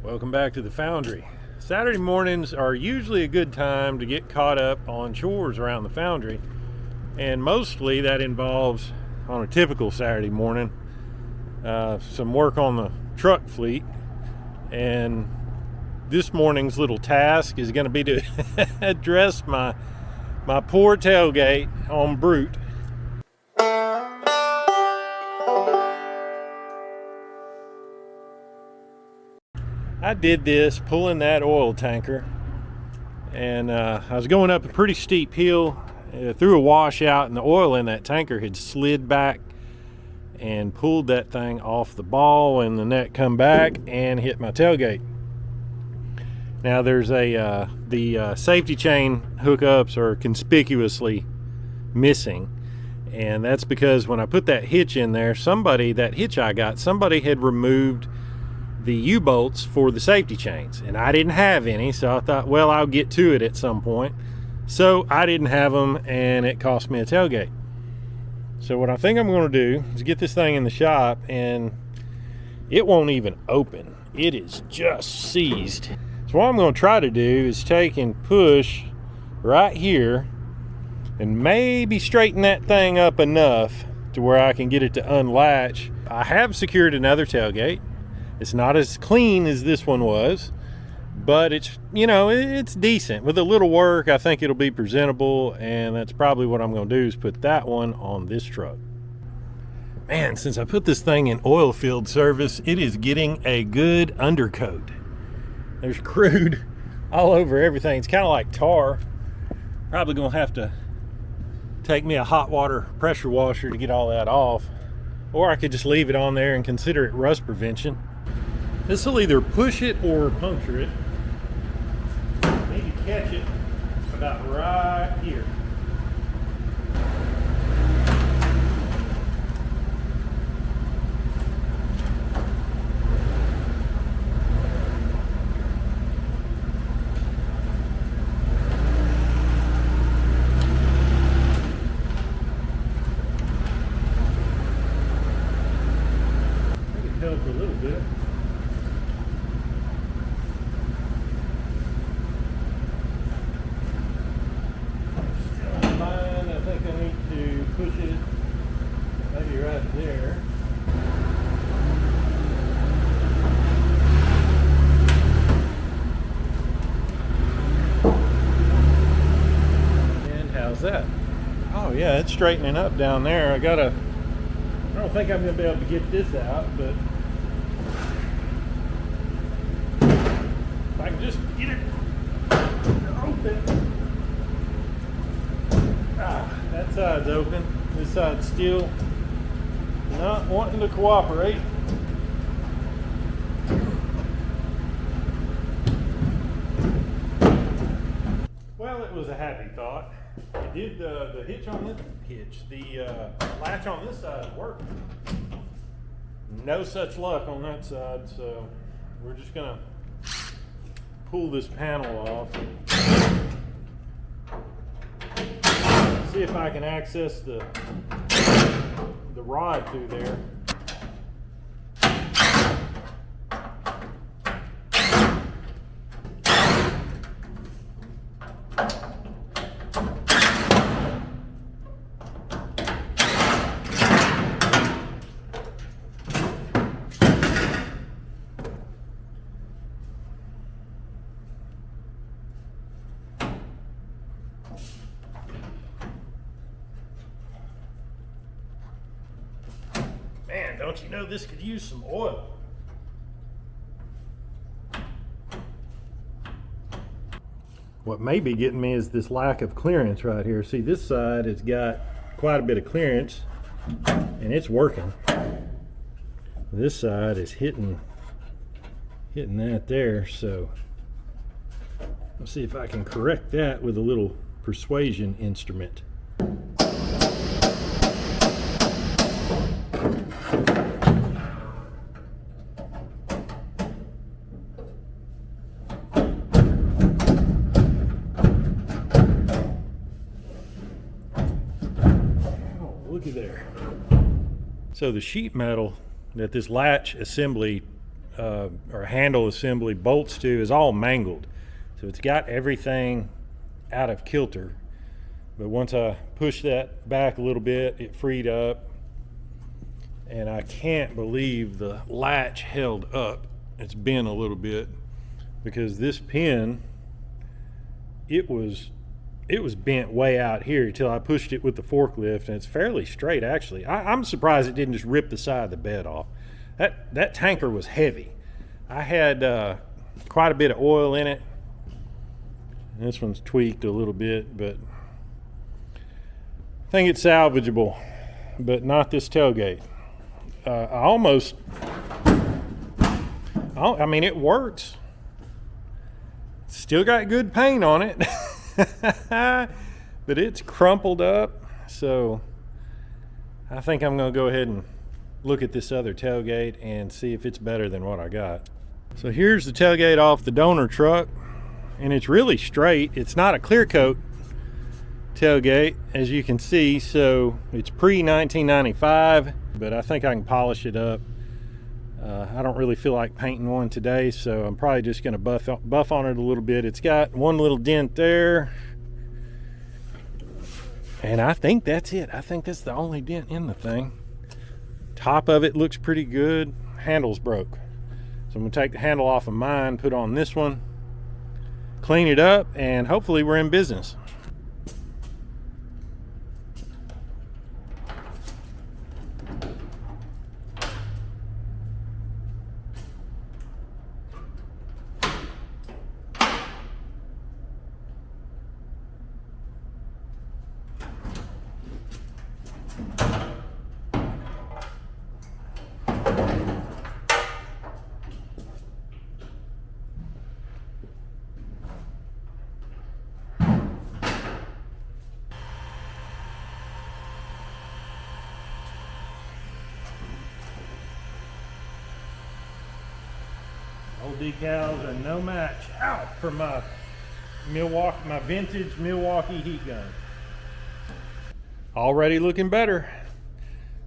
Welcome back to the foundry. Saturday mornings are usually a good time to get caught up on chores around the foundry, and mostly that involves, on a typical Saturday morning, some work on the truck fleet. And this morning's little task is going to be to address my poor tailgate on Brute. I did this pulling that oil tanker, and I was going up a pretty steep hill through a washout, and the oil in that tanker had slid back and pulled that thing off the ball, and the net come back and hit my tailgate. Now there's the safety chain hookups are conspicuously missing, and that's because when I put that hitch in there, somebody had removed the U-bolts for the safety chains, and I didn't have any, so I thought, well, I'll get to it at some point. So I didn't have them, and it cost me a tailgate. So what I think I'm going to do is get this thing in the shop, and it won't even open. It is just seized. So what I'm going to try to do is take and push right here and maybe straighten that thing up enough to where I can get it to unlatch. I have secured another tailgate. It's not as clean as this one was, but it's decent. With a little work, I think it'll be presentable, and that's probably what I'm going to do is put that one on this truck. Man, since I put this thing in oil field service, it is getting a good undercoat. There's crude all over everything. It's kind of like tar. Probably going to have to take me a hot water pressure washer to get all that off, or I could just leave it on there and consider it rust prevention. This will either push it or puncture it. Maybe catch it about right here. I can help a little bit. Push it maybe right there. And how's that? Oh yeah, it's straightening up down there. I don't think I'm gonna be able to get this out, but if I can just get it open. That side's open. This side's still not wanting to cooperate. Well, it was a happy thought. It did the latch on this side worked. No such luck on that side, so we're just gonna pull this panel off. See if I can access the rod through there. Man, don't you know this could use some oil? What may be getting me is this lack of clearance right here. See, this side has got quite a bit of clearance, and it's working. This side is hitting that there, so let's see if I can correct that with a little persuasion instrument. Looky there. So the sheet metal that this latch assembly or handle assembly bolts to is all mangled. So it's got everything out of kilter. But once I pushed that back a little bit, it freed up. And I can't believe the latch held up. It's bent a little bit because this pin, it was bent way out here until I pushed it with the forklift, and it's fairly straight actually. I'm surprised it didn't just rip the side of the bed off. That tanker was heavy. I had quite a bit of oil in it. And this one's tweaked a little bit, but I think it's salvageable, but not this tailgate. I mean, it works. Still got good paint on it, but it's crumpled up. So I think I'm going to go ahead and look at this other tailgate and see if it's better than what I got. So here's the tailgate off the donor truck, and it's really straight. It's not a clear coat tailgate, as you can see, so it's pre-1995, but I think I can polish it up. I don't really feel like painting one today, so I'm probably just going to buff on it a little bit. It's got one little dent there, and I think that's it. I think that's the only dent in the thing. Top of it looks pretty good. Handle's broke, so I'm going to take the handle off of mine, put on this one, clean it up, and hopefully we're in business. Old decals are no match out for my vintage Milwaukee heat gun. Already looking better.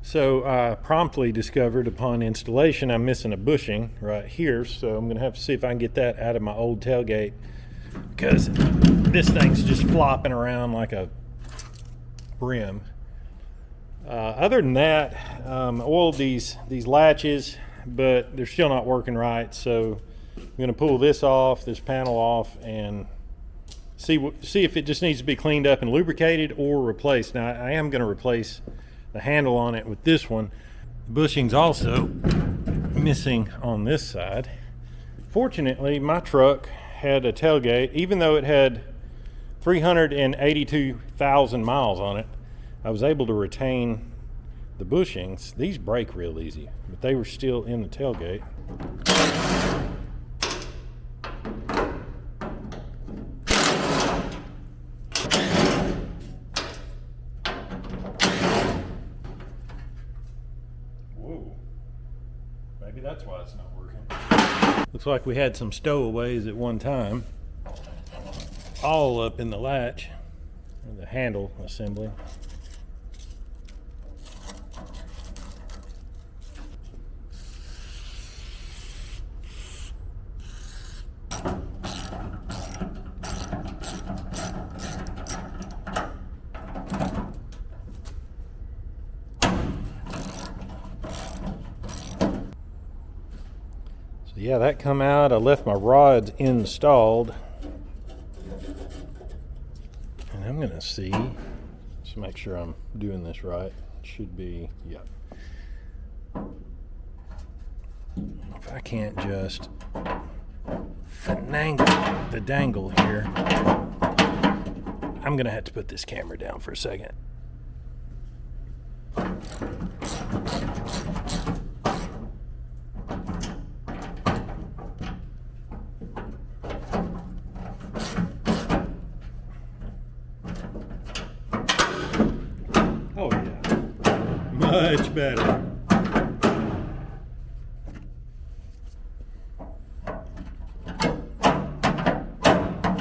So I promptly discovered upon installation I'm missing a bushing right here, so I'm gonna have to see if I can get that out of my old tailgate, because this thing's just flopping around like a brim. Other than that, oiled these latches, but they're still not working right, so I'm going to pull this panel off, and see if it just needs to be cleaned up and lubricated or replaced. Now I am going to replace the handle on it with this one. The bushing's also missing on this side. Fortunately, my truck had a tailgate, even though it had 382,000 miles on it. I was able to retain the bushings. These break real easy, but they were still in the tailgate. Whoa, maybe that's why it's not working. Looks like we had some stowaways at one time, all up in the latch, or the handle assembly. Yeah, that come out. I left my rods installed, and I'm gonna see, just make sure I'm doing this right. Should be, yep. If I can't just finagle the dangle here, I'm gonna have to put this camera down for a second. Oh yeah, much better.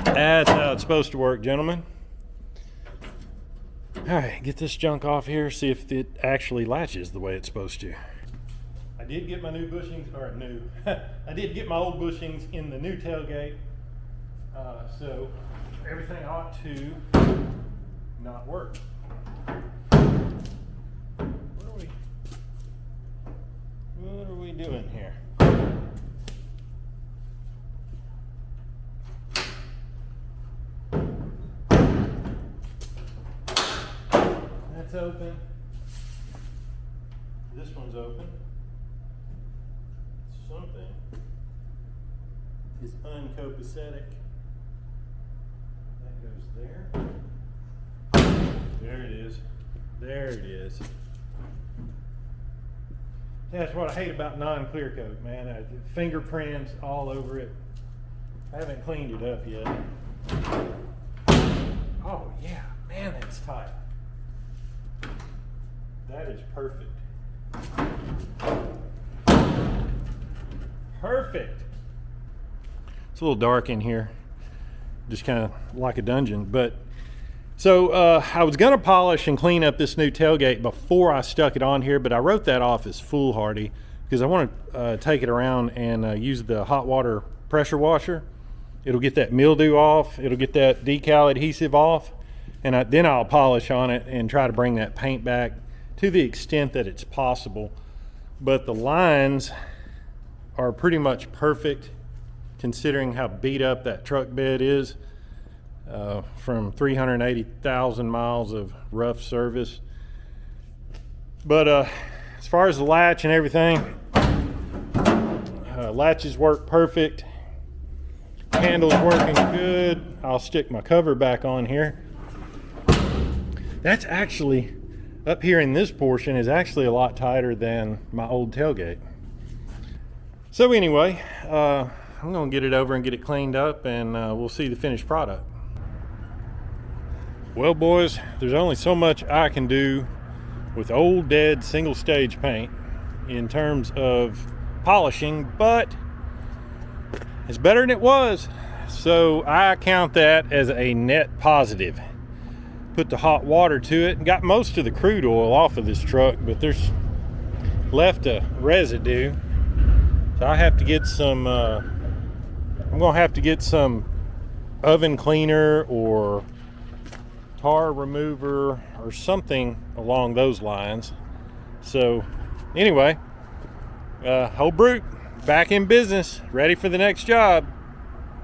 That's how it's supposed to work, gentlemen. All right, get this junk off here, see if it actually latches the way it's supposed to. I did get my new bushings, or new, I did get my old bushings in the new tailgate, so everything ought to not work. What are we doing here? That's open. This one's open. Something is uncopacetic. That goes there. There it is. There it is. That's what I hate about non-clear coat, man. Fingerprints all over it. I haven't cleaned it up yet. Oh yeah, man, that's tight. That is perfect. Perfect. It's a little dark in here, just kind of like a dungeon. But so I was gonna polish and clean up this new tailgate before I stuck it on here, but I wrote that off as foolhardy because I want to take it around and use the hot water pressure washer. It'll get that mildew off, it'll get that decal adhesive off, and then I'll polish on it and try to bring that paint back to the extent that it's possible. But the lines are pretty much perfect considering how beat up that truck bed is from 380,000 miles of rough service. But as far as the latch and everything, latches work perfect. Handle's working good. I'll stick my cover back on here. That's actually, up here in this portion, is actually a lot tighter than my old tailgate. So anyway, I'm gonna get it over and get it cleaned up, and we'll see the finished product. Well boys, there's only so much I can do with old dead single stage paint in terms of polishing, but it's better than it was. So I count that as a net positive. Put the hot water to it and got most of the crude oil off of this truck, but there's left a residue. So I have to get some, I'm gonna have to get some oven cleaner or tar remover or something along those lines. So anyway, old Brute back in business, ready for the next job.